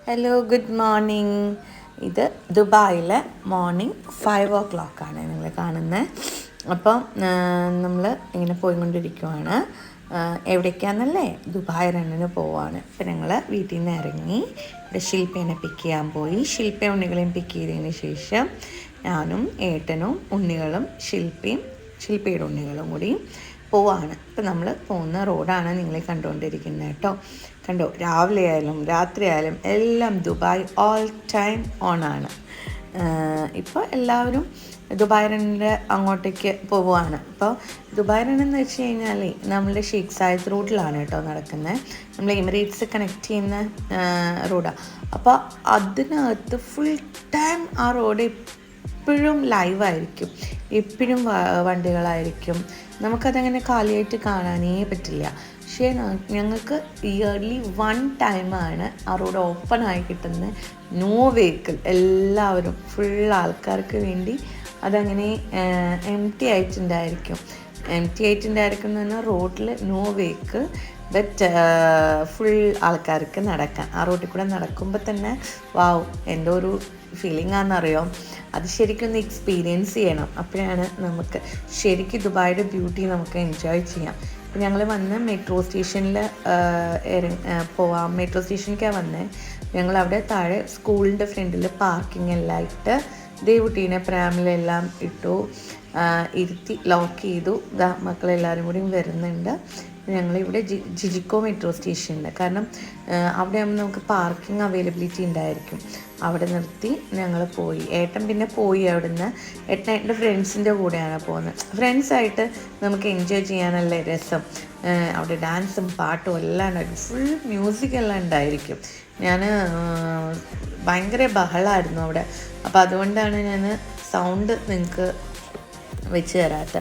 Hello, good morning. ഇത് ദുബായിലെ morning 5 o'clock നിങ്ങൾ കാണുന്നത്. അപ്പം നമ്മൾ ഇങ്ങനെ പോയിക്കൊണ്ടിരിക്കുവാണ്. എവിടേക്കാണെന്നല്ലേ? ദുബായ് റണ്ണിന് പോവാണ്. അപ്പം ഞങ്ങൾ വീട്ടിൽ നിന്ന് ഇറങ്ങി ഇവിടെ ശില്പേനെ പിക്ക് ചെയ്യാൻ പോയി. ശില്പ ഉണ്ണികളെയും പിക്ക് ചെയ്തതിന് ശേഷം ഞാനും ഏട്ടനും ഉണ്ണികളും ശില്പയുടെ ഉണ്ണികളും കൂടി പോവാണ്. ഇപ്പം നമ്മൾ പോകുന്ന റോഡാണ് നിങ്ങളെ കണ്ടുകൊണ്ടിരിക്കുന്നത് കേട്ടോ. കണ്ടോ, രാവിലെ ആയാലും രാത്രി ആയാലും എല്ലാം ദുബായ് ഓൾ ടൈം ഓണാണ്. ഇപ്പോൾ എല്ലാവരും ദുബായ് റണ്ണിൻ്റെ അങ്ങോട്ടേക്ക് പോവുകയാണ്. അപ്പോൾ ദുബായ് റണ്ണെന്ന് വെച്ച് കഴിഞ്ഞാൽ നമ്മളുടെ ഷെയ്ഖ് സായിദ് റോഡിലാണ് കേട്ടോ നടക്കുന്നത്. നമ്മൾ എമിറേറ്റ്സ് കണക്ട് ചെയ്യുന്ന റോഡാണ്. അപ്പോൾ അതിനകത്ത് ഫുൾ ടൈം ആ റോഡ് എപ്പോഴും ലൈവായിരിക്കും, എപ്പോഴും വണ്ടികളായിരിക്കും. നമുക്കതങ്ങനെ കാലിയായിട്ട് കാണാനേ പറ്റില്ല. പക്ഷേ ഞങ്ങൾക്ക് ഇയർലി 1 ടൈമാണ് ആ റോഡ് ഓപ്പൺ ആയി കിട്ടുന്നത്. നോ വെഹിക്കിൾ, എല്ലാവരും ഫുൾ ആൾക്കാർക്ക് വേണ്ടി അതങ്ങനെ എം ടി ആയിട്ടുണ്ടായിരിക്കും എന്ന് പറഞ്ഞാൽ റോഡിൽ നോ വെഹിക്കിൾ, ബട്ട് ഫുൾ ആൾക്കാർക്ക് നടക്കാൻ. ആ റോഡിൽ കൂടെ നടക്കുമ്പോൾ തന്നെ വാവ്, എന്തോ ഒരു ഫീലിംഗ് ആണെന്നറിയോ. അത് ശരിക്കും ഒന്ന് എക്സ്പീരിയൻസ് ചെയ്യണം. അപ്പോഴാണ് നമുക്ക് ശരിക്കും ദുബായിയുടെ ബ്യൂട്ടി നമുക്ക് എൻജോയ് ചെയ്യാം. അപ്പോൾ ഞങ്ങൾ വന്ന് മെട്രോ സ്റ്റേഷനിൽ മെട്രോ സ്റ്റേഷനിലേക്കാണ് വന്നത്. ഞങ്ങൾ അവിടെ താഴെ സ്കൂളിൻ്റെ ഫ്രണ്ടിൽ പാർക്കിംഗ് എല്ലാം ഇട്ട് ദേവുട്ടീനെ പ്രാമിലെല്ലാം ഇട്ടു, ഇരുത്തി ലോക്ക് ചെയ്തു. മക്കളെല്ലാവരും കൂടി വരുന്നുണ്ട്. ഞങ്ങളിവിടെ ജിജിക്കോ മെട്രോ സ്റ്റേഷനിൽ, കാരണം അവിടെ ആകുമ്പോൾ നമുക്ക് പാർക്കിംഗ് അവൈലബിലിറ്റി ഉണ്ടായിരിക്കും. അവിടെ നിർത്തി ഞങ്ങൾ പോയി. ഏട്ടൻ പിന്നെ പോയി അവിടുന്ന്. ഏട്ടൻ്റെ ഫ്രണ്ട്സിൻ്റെ കൂടെയാണ് പോകുന്നത്. ഫ്രണ്ട്സായിട്ട് നമുക്ക് എൻജോയ് ചെയ്യാനല്ലേ രസം. അവിടെ ഡാൻസും പാട്ടും എല്ലാം ഉണ്ടായിരിക്കും, ഫുൾ മ്യൂസിക് എല്ലാം ഉണ്ടായിരിക്കും. ഞാൻ ഭയങ്കര ബഹളമായിരുന്നു അവിടെ. അപ്പോൾ അതുകൊണ്ടാണ് ഞാൻ സൗണ്ട് നിങ്ങൾക്ക് വെച്ച് തരാത്ത,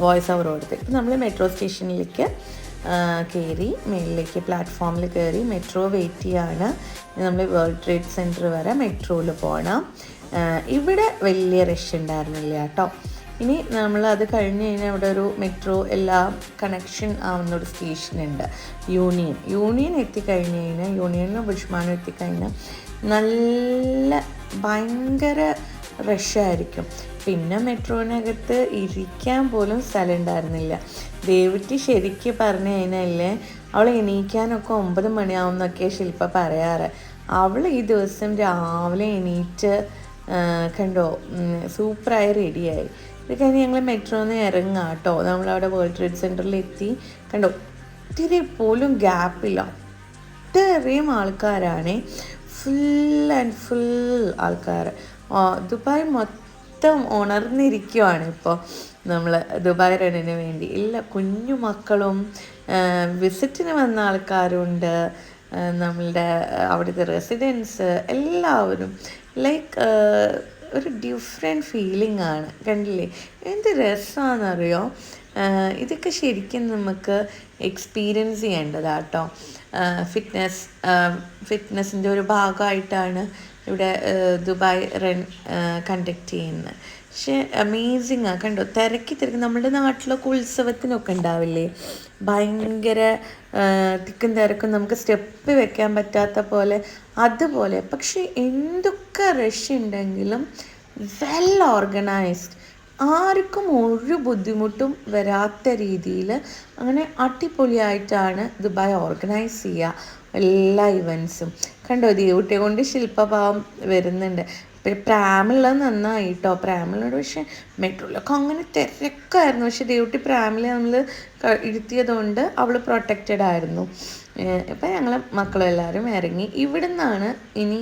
വോയിസ് ഓവർ കൊടുത്ത്. ഇപ്പം നമ്മൾ മെട്രോ സ്റ്റേഷനിലേക്ക് കയറി, മേളിലേക്ക് പ്ലാറ്റ്ഫോമിൽ കയറി മെട്രോ വെയിറ്റ് ചെയ്യാണ്. നമ്മൾ വേൾഡ് ട്രേഡ് സെൻറ്റർ വരെ മെട്രോയിൽ പോകണം. ഇവിടെ വലിയ റഷ് ഉണ്ടായിരുന്നില്ല കേട്ടോ. ഇനി നമ്മളത് കഴിഞ്ഞ് കഴിഞ്ഞാൽ ഇവിടെ ഒരു മെട്രോ എല്ലാം കണക്ഷൻ ആവുന്ന ഒരു സ്റ്റേഷനുണ്ട്, യൂണിയൻ എത്തിക്കഴിഞ്ഞ് കഴിഞ്ഞാൽ, യൂണിയനും ബുഷ്മാനും എത്തിക്കഴിഞ്ഞാൽ നല്ല ഭയങ്കര റഷായിരിക്കും. പിന്നെ മെട്രോനകത്ത് ഇരിക്കാൻ പോലും സ്ഥലം ഉണ്ടായിരുന്നില്ല. ദേവുട്ടി ശരിക്കും പറഞ്ഞു കഴിഞ്ഞാലേ, അവൾ എണീക്കാനൊക്കെ 9 മണിയാവും എന്നൊക്കെ ശില്പ പറയാറ്. അവൾ ഈ ദിവസം രാവിലെ എണീറ്റ് കണ്ടോ സൂപ്പറായി റെഡിയായി. ഇത് കഴിഞ്ഞ് ഞങ്ങൾ മെട്രോന്ന് ഇറങ്ങാം കേട്ടോ. നമ്മളവിടെ വേൾഡ് ട്രേഡ് സെൻറ്ററിൽ എത്തി. കണ്ടോ, ഒത്തിരി പോലും ഗ്യാപ്പില്ല, അത്രയും ആൾക്കാരാണ്, ഫുൾ ആൻഡ് ഫുൾ ആൾക്കാർ. ദുബായ് മൊത്തം ഉണർന്നിരിക്കുവാണ് ഇപ്പോൾ. നമ്മൾ ദുബായ് റണ്ണിന് വേണ്ടി എല്ലാ കുഞ്ഞു മക്കളും വിസിറ്റിന് വന്ന ആൾക്കാരുണ്ട്, നമ്മളുടെ അവിടുത്തെ റെസിഡൻസ് എല്ലാവരും. ലൈക്ക് ഒരു ഡിഫറെൻറ്റ് ഫീലിംഗ് ആണ്. കണ്ടില്ലേ, എന്ത് രസമാണെന്നറിയോ. ഇതൊക്കെ ശരിക്കും നമുക്ക് എക്സ്പീരിയൻസ് ചെയ്യേണ്ടതാട്ടോ. ഫിറ്റ്നസിൻ്റെ ഒരു ഭാഗമായിട്ടാണ് ഇവിടെ ദുബായ് റൺ കണ്ടക്ട് ചെയ്യുന്നത്. പക്ഷേ അമേസിങ്ങാണ്. കണ്ടോ, തിരക്കി നമ്മുടെ നാട്ടിലൊക്കെ ഉത്സവത്തിനൊക്കെ ഉണ്ടാവില്ലേ, ഭയങ്കര തിക്കും തിരക്കും, നമുക്ക് സ്റ്റെപ്പ് വെക്കാൻ പറ്റാത്ത പോലെ, അതുപോലെ. പക്ഷേ എന്തൊക്കെ റഷ് ഉണ്ടെങ്കിലും വെൽ ഓർഗനൈസ്ഡ്, ആർക്കും ഒരു ബുദ്ധിമുട്ടും വരാത്ത രീതിയിൽ അങ്ങനെ അടിപൊളിയായിട്ടാണ് ദുബായ് ഓർഗനൈസ് ചെയ്യുക എല്ലാ ഇവൻറ്റ്സും. കണ്ടോ, ദേവുട്ടിയെ കൊണ്ട് ശില്പഭാവം വരുന്നുണ്ട്. പ്രാമുള്ളത് നന്നായി കേട്ടോ, പ്രാമുള്ളത്. പക്ഷേ മെട്രോയിലൊക്കെ അങ്ങനെ തിരക്കായിരുന്നു. പക്ഷെ ദേവുട്ടി പ്രാമിൽ നമ്മൾ ഇരുത്തിയതുകൊണ്ട് അവൾ പ്രൊട്ടക്റ്റഡ് ആയിരുന്നു. ഇപ്പം ഞങ്ങൾ മക്കളെല്ലാവരും ഇറങ്ങി. ഇവിടെ നിന്നാണ് ഇനി,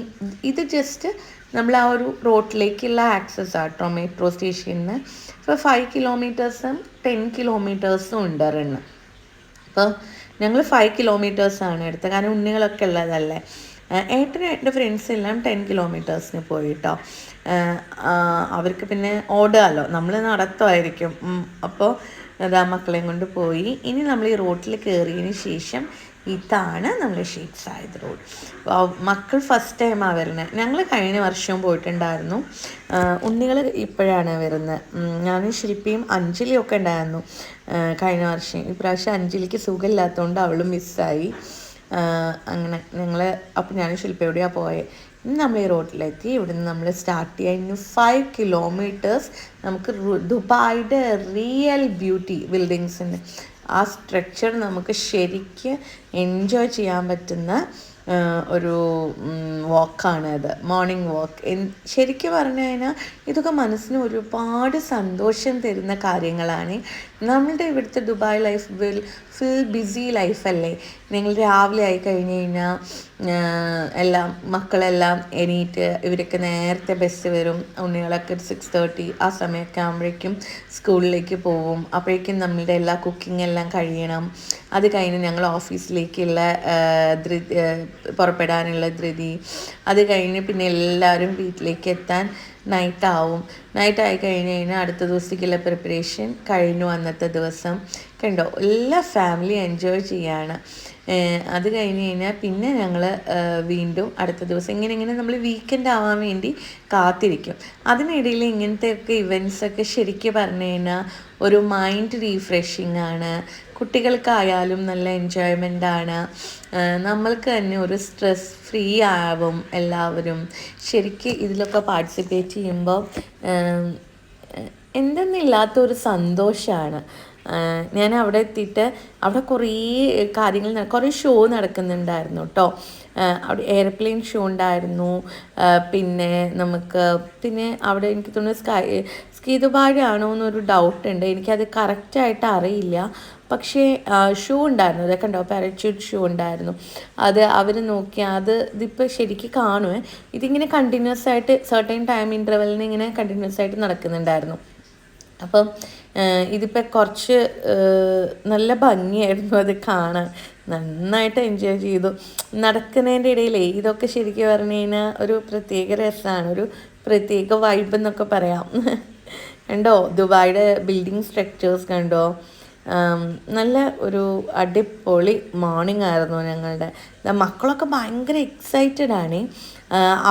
ഇത് ജസ്റ്റ് നമ്മൾ ആ ഒരു റോഡിലേക്കുള്ള ആക്സസ് ആട്ടോ മെട്രോ സ്റ്റേഷനിൽ നിന്ന്. ഇപ്പോൾ 5 കിലോമീറ്റേഴ്സും 10 കിലോമീറ്റേഴ്സും ഉണ്ട് റണ്ണ്. അപ്പോൾ ഞങ്ങൾ 5 കിലോമീറ്റേഴ്സാണ് എടുത്തത്, കാരണം ഉണ്ണികളൊക്കെ ഉള്ളതല്ലേ. ഏട്ടനും എൻ്റെ ഫ്രണ്ട്സ് എല്ലാം 10 കിലോമീറ്റേഴ്സിന് പോയി കേട്ടോ. അവർക്ക് പിന്നെ ഓടുകയല്ലോ, നമ്മൾ നടത്തുമായിരിക്കും. അപ്പോൾ അതാ മക്കളെയും കൊണ്ട് പോയി. ഇനി നമ്മൾ ഈ റോഡിൽ കയറിയതിന് ശേഷം ഇതാണ് നമ്മൾ ഷെയ്ഖ് സായിദ് റോഡ്. മക്കൾ ഫസ്റ്റ് ടൈമാണ് വരുന്നത്. ഞങ്ങൾ കഴിഞ്ഞ വർഷവും പോയിട്ടുണ്ടായിരുന്നു. ഉണ്ണികൾ ഇപ്പോഴാണ് വരുന്നത്. ഞാനും ശില്പിയും അഞ്ജലിയും ഒക്കെ ഉണ്ടായിരുന്നു കഴിഞ്ഞ വർഷം. ഇപ്രാവശ്യം അഞ്ജലിക്ക് സുഖമില്ലാത്തതുകൊണ്ട് അവളും മിസ്സായി. അങ്ങനെ ഞങ്ങൾ അപ്പോൾ ഞാൻ ശില്പയോടെയാണ് പോയത്. ഇന്ന് നമ്മൾ ഈ റോഡിലെത്തി. ഇവിടുന്ന് നമ്മൾ സ്റ്റാർട്ട് ചെയ്യാൻ ഇനി 5 കിലോമീറ്റേഴ്സ് നമുക്ക് ദുബായിയുടെ റിയൽ ബ്യൂട്ടി ബിൽഡിങ്സിൻ്റെ ആ സ്ട്രക്ചർ നമുക്ക് ശരിക്ക് എൻജോയ് ചെയ്യാൻ പറ്റുന്ന ഒരു വാക്കാണ് അത്, മോർണിംഗ് വാക്ക്. ശരിക്കും പറഞ്ഞു കഴിഞ്ഞാൽ ഇതൊക്കെ മനസ്സിന് ഒരുപാട് സന്തോഷം തരുന്ന കാര്യങ്ങളാണ്. നമ്മളുടെ ഇവിടുത്തെ ദുബായ് ലൈഫ് ഫുൾ ബിസി ലൈഫല്ലേ. നിങ്ങൾ രാവിലെ ആയി കഴിഞ്ഞ് കഴിഞ്ഞാൽ എല്ലാം മക്കളെല്ലാം എണീറ്റ് ഇവരൊക്കെ നേരത്തെ ബസ് വരും. ഉണ്ണികളൊക്കെ 6:30 ആ സമയമൊക്കെ ആകുമ്പോഴേക്കും സ്കൂളിലേക്ക് പോവും. അപ്പോഴേക്കും നമ്മളുടെ എല്ലാ കുക്കിംഗ് എല്ലാം കഴിയണം. അത് കഴിഞ്ഞ് ഞങ്ങൾ ഓഫീസിലേക്കുള്ള പുറപ്പെടാനുള്ള ധൃതി. അത് കഴിഞ്ഞ് പിന്നെ എല്ലാവരും വീട്ടിലേക്ക് എത്താൻ നൈറ്റാവും. നൈറ്റായി കഴിഞ്ഞ് കഴിഞ്ഞാൽ അടുത്ത ദിവസത്തേക്കുള്ള പ്രിപ്പറേഷൻ കഴിഞ്ഞു. അന്നത്തെ ദിവസം കണ്ടോ എല്ലാ ഫാമിലി എൻജോയ് ചെയ്യാണ്. അത് കഴിഞ്ഞ് കഴിഞ്ഞാൽ പിന്നെ ഞങ്ങൾ വീണ്ടും അടുത്ത ദിവസം ഇങ്ങനെ നമ്മൾ വീക്കെൻഡ് ആവാൻ വേണ്ടി കാത്തിരിക്കും. അതിനിടയിൽ ഇങ്ങനത്തെയൊക്കെ ഇവൻറ്റ്സൊക്കെ ശരിക്കും പറഞ്ഞു കഴിഞ്ഞാൽ ഒരു മൈൻഡ് റീഫ്രഷിങ് ആണ്. കുട്ടികൾക്കായാലും നല്ല എൻജോയ്മെൻ്റാണ്. നമ്മൾക്ക് തന്നെ ഒരു സ്ട്രെസ് ഫ്രീ ആവും എല്ലാവരും. ശരിക്കും ഇതിലൊക്കെ പാർട്ടിസിപ്പേറ്റ് ചെയ്യുമ്പോൾ എന്തെന്നില്ലാത്തൊരു സന്തോഷമാണ്. ഞാൻ അവിടെ എത്തിയിട്ട് അവിടെ കുറേ കാര്യങ്ങൾ കുറേ ഷോ നടക്കുന്നുണ്ടായിരുന്നു കേട്ടോ. അവിടെ എയർപ്ലെയിൻ ഷോ ഉണ്ടായിരുന്നു. പിന്നെ പിന്നെ അവിടെ എനിക്ക് തോന്നുന്നു സ്കീ ദുബായ് ആണോ എന്നൊരു ഡൗട്ടുണ്ട്. എനിക്കത് കറക്റ്റായിട്ട് അറിയില്ല. പക്ഷേ ഷൂ ഉണ്ടായിരുന്നു. അതൊക്കെ ഉണ്ടോ, പാരച്യൂട്ട് ഷൂ ഉണ്ടായിരുന്നു. അത് അവർ നോക്കിയാൽ ഇതിപ്പോൾ ശരിക്കും കാണുമേ. ഇതിങ്ങനെ കണ്ടിന്യൂസ് ആയിട്ട് സർട്ടൈൻ ടൈം ഇൻ്റർവെല്ലിന് ഇങ്ങനെ കണ്ടിന്യൂസ് ആയിട്ട് നടക്കുന്നുണ്ടായിരുന്നു. അപ്പം ഇതിപ്പോൾ കുറച്ച് നല്ല ഭംഗിയായിരുന്നു അത് കാണാൻ. നന്നായിട്ട് എൻജോയ് ചെയ്തു. നടക്കുന്നതിൻ്റെ ഇടയിലേ ഇതൊക്കെ ശരിക്കും പറഞ്ഞു കഴിഞ്ഞാൽ ഒരു പ്രത്യേക രസമാണ്, ഒരു പ്രത്യേക വൈബ് എന്നൊക്കെ പറയാം. കണ്ടോ ദുബായിയുടെ ബിൽഡിംഗ് സ്ട്രക്ചേഴ്സ് കണ്ടോ. നല്ല ഒരു അടിപൊളി മോർണിംഗ് ആയിരുന്നു ഞങ്ങളുടെ. മക്കളൊക്കെ ഭയങ്കര എക്സൈറ്റഡ് ആണ്.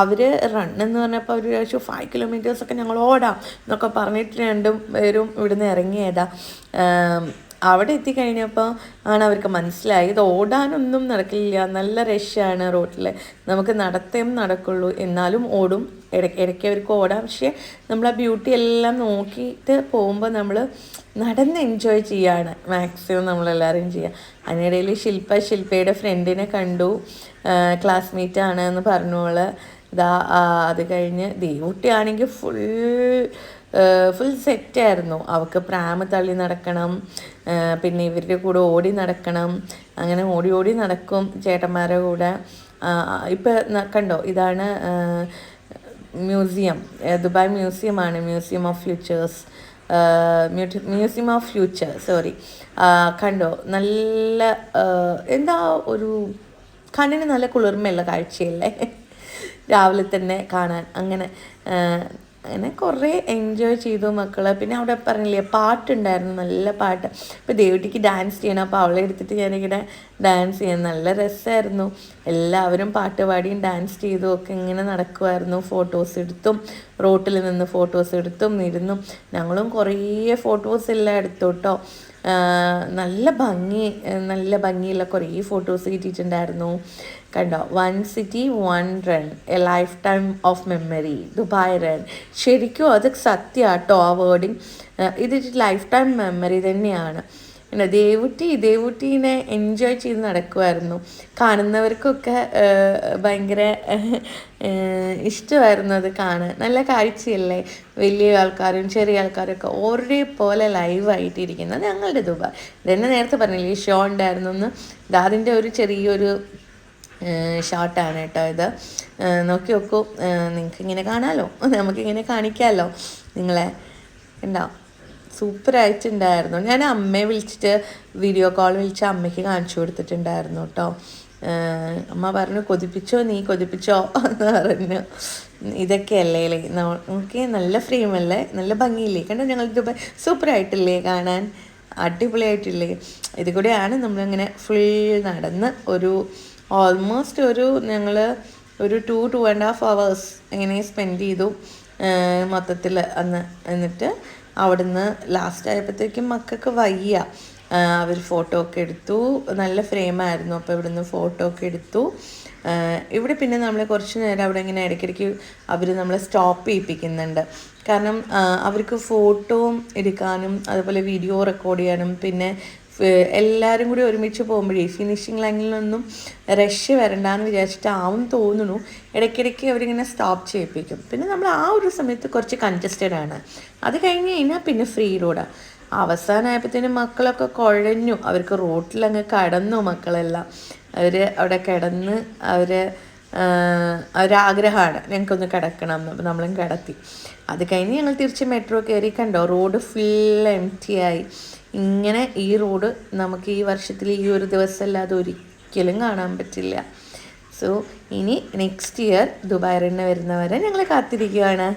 അവർ റണ്ണെന്ന് പറഞ്ഞപ്പോൾ അവർ വിചാരിച്ചു 5 കിലോമീറ്റേഴ്സൊക്കെ ഞങ്ങൾ ഓടാം എന്നൊക്കെ പറഞ്ഞിട്ട് രണ്ടും പേരും ഇവിടുന്ന് ഇറങ്ങിയതാ. അവിടെ എത്തിക്കഴിഞ്ഞപ്പോൾ ആണ് അവർക്ക് മനസ്സിലായി ഇത് ഓടാനൊന്നും നടക്കില്ല, നല്ല റഷാണ് റോട്ടിൽ, നമുക്ക് നടത്തേം നടക്കുള്ളൂ, എന്നാലും ഓടും. ഇടയ്ക്ക് അവർക്ക് ഓടാം. പക്ഷേ നമ്മൾ ആ ബ്യൂട്ടി എല്ലാം നോക്കിയിട്ട് പോകുമ്പോൾ നമ്മൾ നടന്ന് എൻജോയ് ചെയ്യാണ് മാക്സിമം നമ്മളെല്ലാവരും ചെയ്യുക. അതിനിടയിൽ ശില്പയുടെ ഫ്രണ്ടിനെ കണ്ടു. ക്ലാസ്മേറ്റാണ് എന്ന് പറഞ്ഞോൾ. അത് കഴിഞ്ഞ് ദേവുട്ടിയാണെങ്കിൽ ഫുൾ സെറ്റായിരുന്നു. അവൾക്ക് പ്രാമ് തള്ളി നടക്കണം, പിന്നെ ഇവരുടെ കൂടെ ഓടി നടക്കണം. അങ്ങനെ ഓടി നടക്കും ചേട്ടന്മാരുടെ കൂടെ. ഇപ്പം കണ്ടോ ഇതാണ് മ്യൂസിയം, ദുബായ് മ്യൂസിയമാണ്, മ്യൂസിയം ഓഫ് ഫ്യൂച്ചർ സോറി. കണ്ടോ നല്ല എന്താ ഒരു കണ്ണിന് നല്ല കുളിർമയുള്ള കാഴ്ചയല്ലേ രാവിലെ തന്നെ കാണാൻ. അങ്ങനെ കുറേ എൻജോയ് ചെയ്തു മക്കൾ. പിന്നെ അവിടെ പറഞ്ഞില്ലേ പാട്ടുണ്ടായിരുന്നു, നല്ല പാട്ട്. ഇപ്പോൾ ദേവട്ടിക്ക് ഡാൻസ് ചെയ്യണം, അപ്പോൾ അവളെ എടുത്തിട്ട് ഞാനിങ്ങനെ ഡാൻസ് ചെയ്യാൻ നല്ല രസമായിരുന്നു. എല്ലാവരും പാട്ട് പാടിയും ഡാൻസ് ചെയ്തും ഒക്കെ ഇങ്ങനെ നടക്കുമായിരുന്നു. ഫോട്ടോസ് എടുത്തും റോട്ടിൽ നിന്ന് ഫോട്ടോസ് എടുത്തും ഇരുന്നും ഞങ്ങളും കുറേ ഫോട്ടോസ് എല്ലാം എടുത്തു കേട്ടോ. നല്ല ഭംഗിയുള്ള കുറേ ഫോട്ടോസ് കിട്ടിയിട്ടുണ്ടായിരുന്നു. കണ്ടോ, 1 city 1 run, A life time of memory, Dubai run. ശരിക്കും അത് സത്യമാട്ടോ ആ വേർഡിങ്. ഇത് ലൈഫ് ടൈം മെമ്മറി തന്നെയാണ്. പിന്നെ ദേവുട്ടീനെ എൻജോയ് ചെയ്ത് നടക്കുമായിരുന്നു. കാണുന്നവർക്കൊക്കെ ഭയങ്കര ഇഷ്ടമായിരുന്നു അത് കാണാൻ. നല്ല കാഴ്ചയല്ലേ, വലിയ ആൾക്കാരും ചെറിയ ആൾക്കാരൊക്കെ ഒരേപോലെ ലൈവായിട്ടിരിക്കുന്നത് ഞങ്ങളുടെ ദുബായ്. ഇതെന്നെ നേരത്തെ പറഞ്ഞില്ലേ ഷോ ഉണ്ടായിരുന്നു എന്ന്. അതിൻ്റെ ഒരു ചെറിയൊരു ഷോർട്ടാണ് കേട്ടോ ഇത്. നോക്കി നോക്കൂ, നിങ്ങൾക്കിങ്ങനെ കാണാമല്ലോ, നമുക്കിങ്ങനെ കാണിക്കാമല്ലോ നിങ്ങളെ. ഉണ്ടാവും സൂപ്പറായിട്ടുണ്ടായിരുന്നു. ഞാൻ അമ്മയെ വിളിച്ചിട്ട് വീഡിയോ കോൾ വിളിച്ച് അമ്മയ്ക്ക് കാണിച്ചു കൊടുത്തിട്ടുണ്ടായിരുന്നു കേട്ടോ. അമ്മ പറഞ്ഞു കൊതിപ്പിച്ചോ എന്ന് പറഞ്ഞു. ഇതൊക്കെയല്ലേ നമുക്ക് നല്ല ഫ്രെയിമല്ലേ, നല്ല ഭംഗിയില്ലേ, കണ്ടോ ഞങ്ങൾ ദുബായ് സൂപ്പറായിട്ടില്ലേ കാണാൻ, അടിപൊളിയായിട്ടില്ലേ. ഇത് കൂടെയാണ് നമ്മളിങ്ങനെ ഫുൾ നടന്ന് ഓൾമോസ്റ്റ് ഞങ്ങൾ ഒരു 2.5 hours ഇങ്ങനെ സ്പെൻഡ് ചെയ്തു മൊത്തത്തിൽ അന്ന്. എന്നിട്ട് അവിടുന്ന് ലാസ്റ്റ് ആയപ്പോഴത്തേക്കും മക്കൾക്ക് വയ്യ. അവർ ഫോട്ടോ ഒക്കെ എടുത്തു. നല്ല ഫ്രെയിമായിരുന്നു. അപ്പോൾ ഇവിടുന്ന് ഫോട്ടോ ഒക്കെ എടുത്തു. ഇവിടെ പിന്നെ നമ്മൾ കുറച്ച് നേരം അവിടെ ഇങ്ങനെ ഇടയ്ക്കിടയ്ക്ക് അവർ നമ്മളെ സ്റ്റോപ്പ് ചെയ്യിപ്പിക്കുന്നുണ്ട്. കാരണം അവർക്ക് ഫോട്ടോ എടുക്കാനും അതുപോലെ വീഡിയോ റെക്കോർഡ് ചെയ്യാനും പിന്നെ എല്ലാവരും കൂടി ഒരുമിച്ച് പോകുമ്പോഴേ ഫിനിഷിങ് ലൈനിലൊന്നും റഷ് വരണ്ടെന്ന് വിചാരിച്ചിട്ടാവും തോന്നുന്നു. ഇടയ്ക്കിടയ്ക്ക് അവരിങ്ങനെ സ്റ്റോപ്പ് ചെയ്യിപ്പിക്കും. പിന്നെ നമ്മൾ ആ ഒരു സമയത്ത് കുറച്ച് കൺജസ്റ്റഡ് ആണ്. അത് കഴിഞ്ഞ് കഴിഞ്ഞാൽ പിന്നെ ഫ്രീ റോഡാണ്. അവസാനമായപ്പോഴത്തേനും മക്കളൊക്കെ കുഴഞ്ഞു. അവർക്ക് റോട്ടിലങ്ങ് കടന്നു. മക്കളെല്ലാം അവിടെ കിടന്ന് ഒരാഗ്രഹമാണ് ഞങ്ങൾക്കൊന്ന് കിടക്കണം എന്ന്. അപ്പോൾ നമ്മളും കിടത്തി. അത് കഴിഞ്ഞ് ഞങ്ങൾ തിരിച്ച് മെട്രോ കയറി. കണ്ടോ, റോഡ് ഫുൾ എം ടി ആയി. ഇങ്ങനെ ഈ റോഡ് നമുക്ക് ഈ വർഷത്തിൽ ഈ ഒരു ദിവസമല്ലാതെ ഒരിക്കലും കാണാൻ പറ്റില്ല. സോ ഇനി നെക്സ്റ്റ് ഇയർ ദുബായ് റണ്ണ് വരുന്നവരെ ഞങ്ങൾ കാത്തിരിക്കുകയാണ്.